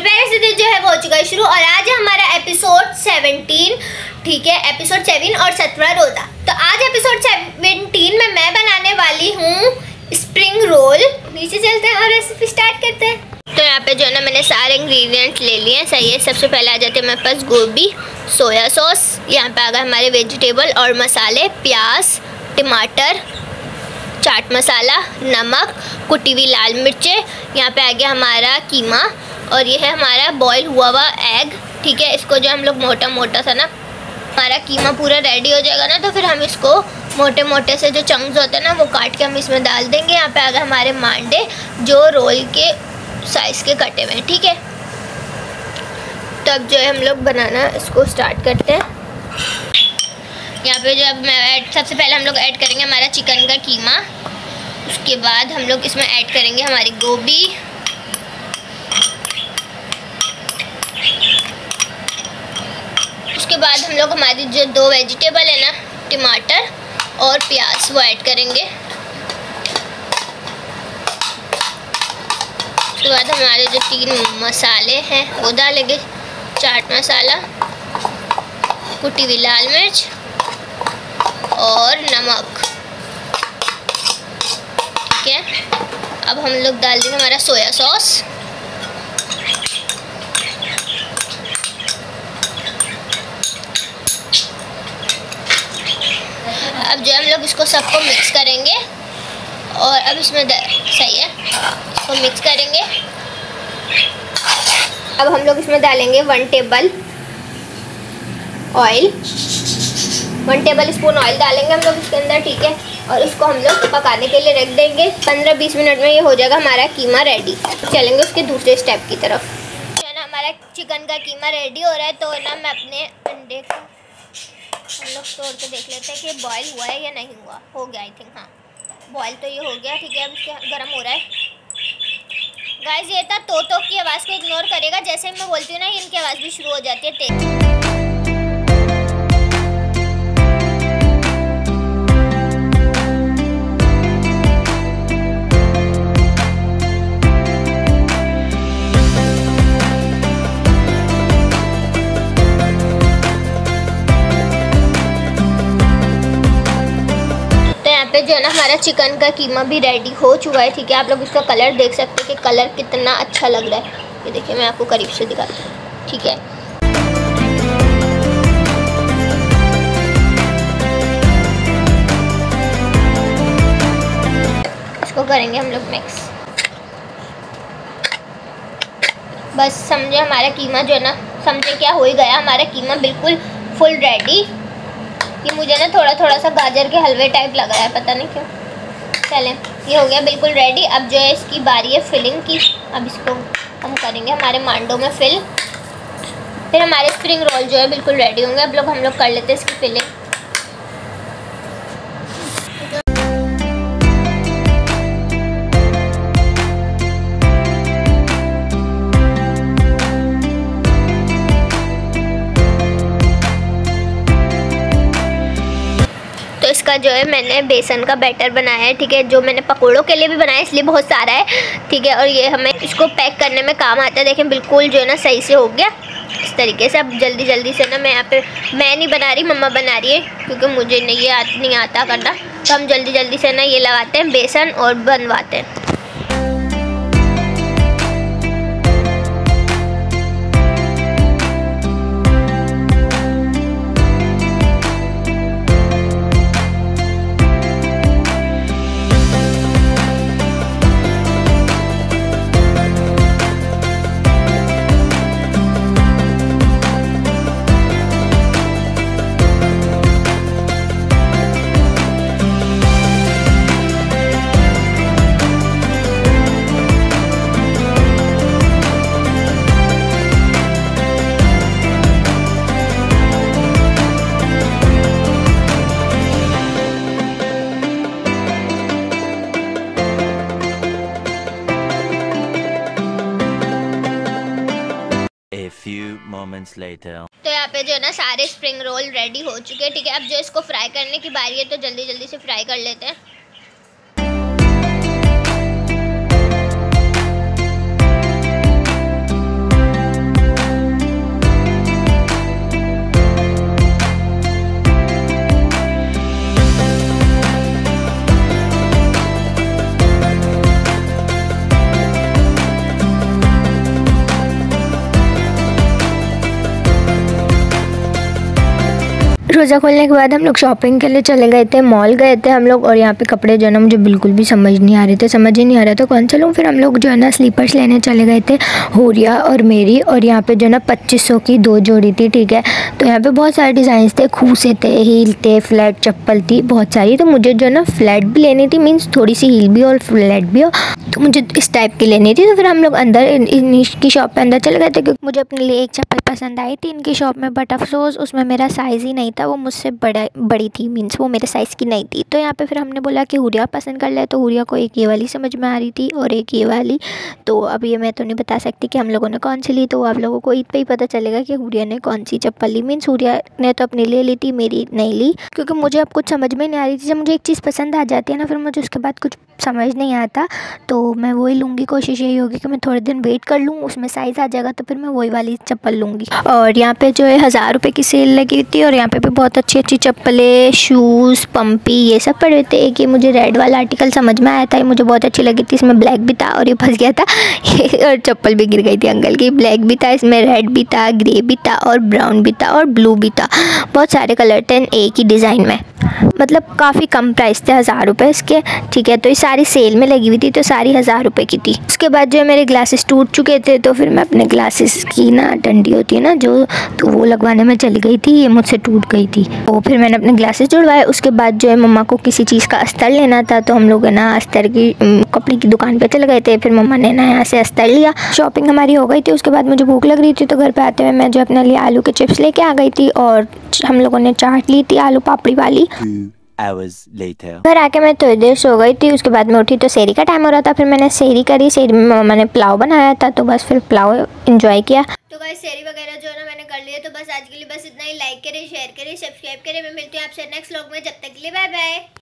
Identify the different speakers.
Speaker 1: मेरे प्यारे से दिन जो है वो हो चुका है शुरू और आज है हमारा एपिसोड 17। ठीक है, एपिसोड 7 और 17 रोज़ा। तो आज एपिसोड 17 में मैं बनाने वाली हूँ स्प्रिंग रोल। नीचे चलते हैं और रेसिपी स्टार्ट करते हैं। तो यहाँ पे जो है ना मैंने सारे इंग्रेडिएंट ले लिए हैं। सही है, सबसे पहले आ जाते हैं मेरे पास गोभी, सोया सॉस, यहाँ पे आ गए हमारे वेजिटेबल और मसाले, प्याज, टमाटर, चाट मसाला, नमक, कुटी हुई लाल मिर्चें, यहाँ पे आ गया हमारा कीमा और ये है हमारा बॉईल हुआ हुआ एग। ठीक है, इसको जो हम लोग मोटा मोटा सा ना, हमारा कीमा पूरा रेडी हो जाएगा ना तो फिर हम इसको मोटे मोटे से जो चंक्स होते हैं ना वो काट के हम इसमें डाल देंगे। यहाँ पे आ गए हमारे मांडे जो रोल के साइज़ के कटे हुए हैं। ठीक है, तब जो है हम लोग बनाना इसको स्टार्ट करते हैं। यहाँ पे जब मैं सबसे पहले हम लोग ऐड करेंगे हमारा चिकन का कीमा, उसके बाद हम लोग इसमें ऐड करेंगे हमारी गोभी, उसके बाद हम लोग हमारी जो दो वेजिटेबल है ना, टमाटर और प्याज, वो ऐड करेंगे। उसके बाद हमारे जो 3 मसाले हैं वो डालेंगे, चाट मसाला, कुटी हुई लाल मिर्च और नमक। ठीक है, अब हम लोग डाल देंगे हमारा सोया सॉस, अब जो हम लोग इसको सबको मिक्स करेंगे और अब इसमें सही है, इसको मिक्स करेंगे। अब हम लोग इसमें डालेंगे 1 table oil, 1 table spoon oil डालेंगे हम लोग इसके अंदर। ठीक है, और इसको हम लोग पकाने के लिए रख देंगे। 15-20 मिनट में ये हो जाएगा हमारा कीमा रेडी। चलेंगे उसके दूसरे स्टेप की तरफ। जो है ना हमारा चिकन का कीमा रेडी हो रहा है, तो ना मैं अपने अंडे को हम लोग तोड़ के देख लेते हैं कि बॉयल हुआ है या नहीं हुआ। हो गया, आई थिंक, हाँ बॉयल तो ये हो गया। ठीक है, अब इसके गर्म हो रहा है। गाइस ये था तोतों की आवाज़ को इग्नोर करेगा, जैसे ही मैं बोलती हूँ ना इनकी आवाज़ भी शुरू हो जाती है। पे जो है ना हमारा चिकन का कीमा भी रेडी हो चुका है। ठीक है, आप लोग इसका कलर देख सकते हैं कि कलर कितना अच्छा लग रहा है। ये देखिए, मैं आपको करीब से दिखाती हूँ। ठीक है, इसको करेंगे हम लोग मिक्स। बस समझे हमारा कीमा जो है ना, समझे क्या हो ही गया, हमारा कीमा बिल्कुल फुल रेडी। ये मुझे ना थोड़ा सा गाजर के हलवे टाइप लग रहा है, पता नहीं क्यों। चलें, ये हो गया बिल्कुल रेडी। अब जो है इसकी बारी है फिलिंग की। अब इसको हम करेंगे हमारे मांडों में फिल, फिर हमारे स्प्रिंग रोल जो है बिल्कुल रेडी होंगे। अब हम लोग कर लेते हैं इसकी फिलिंग। इसका जो है मैंने बेसन का बैटर बनाया है। ठीक है, जो मैंने पकोड़ों के लिए भी बनाया इसलिए बहुत सारा है। ठीक है, और ये हमें इसको पैक करने में काम आता है। देखें बिल्कुल जो है ना सही से हो गया इस तरीके से। अब जल्दी से ना मैं यहाँ पे मैं नहीं बना रही, मम्मा बना रही है, क्योंकि मुझे नहीं आता करना। तो हम जल्दी से ना ये लगाते हैं बेसन और बनवाते हैं। तो यहाँ पे जो है ना सारे स्प्रिंग रोल रेडी हो चुके हैं। ठीक है, अब जो इसको फ्राई करने की बारी है, तो जल्दी से फ्राई कर लेते हैं।
Speaker 2: रोज़ा खोलने के बाद हम लोग शॉपिंग के लिए चले गए थे, मॉल गए थे हम लोग। और यहाँ पे कपड़े जो है ना मुझे बिल्कुल भी समझ नहीं आ रहे थे, समझ ही नहीं आ रहा था कौन सा लूँ। फिर हम लोग जो है ना स्लीपर्स लेने चले गए थे, हुरिया और मेरी। और यहाँ पे जो है ना 2500 की 2 जोड़ी थी, ठीक है। तो यहाँ पे बहुत सारे डिज़ाइन थे, खूसे थे, हील थे, फ्लैट चप्पल थी, बहुत सारी। तो मुझे जो है ना फ्लैट भी लेनी थी, मीन्स थोड़ी सी हील भी और फ्लैट भी हो, तो मुझे इस टाइप की लेनी थी। तो फिर हम लोग अंदर इनकी शॉप पे अंदर चले गए थे, क्योंकि मुझे अपने लिए एक चप्पल पसंद आई थी इनकी शॉप में। बट अफसोस उसमें मेरा साइज़ ही नहीं था, वो मुझसे बड़ी थी, मीन्स वो मेरे साइज़ की नहीं थी। तो यहाँ पे फिर हमने बोला कि हुरिया पसंद कर ले। तो हुरिया को एक ये वाली समझ में आ रही थी और एक ये वाली। तो अब ये मैं तो नहीं बता सकती कि हम लोगों ने कौन सी ली, तो आप लोगों को ईद पे ही पता चलेगा कि हुरिया ने कौन सी चप्पल ली। मीन्स हुरिया ने तो अपनी ले ली थी, मेरी नहीं ली, क्योंकि मुझे अब कुछ समझ में नहीं आ रही थी। जब मुझे एक चीज़ पसंद आ जाती है ना, फिर मुझे उसके बाद कुछ समझ नहीं आता, तो मैं वही लूँगी। कोशिश यही होगी कि मैं थोड़े दिन वेट कर लूँ, उसमें साइज़ आ जाएगा तो फिर मैं वही वाली चप्पल लूँगी। और यहाँ पे जो है 1000 रुपये की सेल लगी थी, और यहाँ पे भी बहुत अच्छी अच्छी चप्पलें, शूज़, पंपी, ये सब पड़े थे। एक ये मुझे रेड वाला आर्टिकल समझ में आया था, ये मुझे बहुत अच्छी लगी थी। इसमें ब्लैक भी था और ये फंस गया था और चप्पल भी गिर गई थी अंकल की। ब्लैक भी था, इसमें रेड भी था, ग्रे भी था और ब्राउन भी था और ब्लू भी था। बहुत सारे कलर थे एक ही डिज़ाइन में, मतलब काफ़ी कम प्राइस थे, 1000 रुपये इसके, ठीक है। तो ये सारी सेल में लगी हुई थी, तो सारी 1000 रुपये की थी। उसके बाद जो है मेरे ग्लासेस टूट चुके थे, तो फिर मैं अपने ग्लासेस की ना डंडी होती है ना जो, तो वो लगवाने में चली गई थी। ये मुझसे टूट गई थी, तो फिर मैंने अपने ग्लासेस जुड़वाए। उसके बाद जो है मम्मा को किसी चीज़ का अस्तर लेना था, तो हम लोग है ना अस्तर की कपड़े की दुकान पर चले गए थे। फिर मम्मा ने ना यहाँ से अस्तर लिया। शॉपिंग हमारी हो गई थी। उसके बाद मुझे भूख लग रही थी, तो घर पर आते हुए मैं जो अपने लिए आलू के चिप्स लेके आ गई थी, और हम लोगों ने चाट ली थी आलू पापड़ी वाली। घर आके मैं थोड़ी देर सो गई थी। उसके बाद मैं उठी तो सेहरी का टाइम हो रहा था। फिर मैंने सेहरी करी। सेहरी में मम्मा ने पुलाव बनाया था, तो बस फिर पुलाव एंजॉय किया। तो गाइस सेहरी वगैरह जो है ना मैंने कर लिया। तो बस आज के लिए बस इतना ही। लाइक करें, शेयर करें, सब्सक्राइब करें। मैं मिलती हूँ आपसे नेक्स्ट व्लॉग में। जब तक के लिए बाय बाय।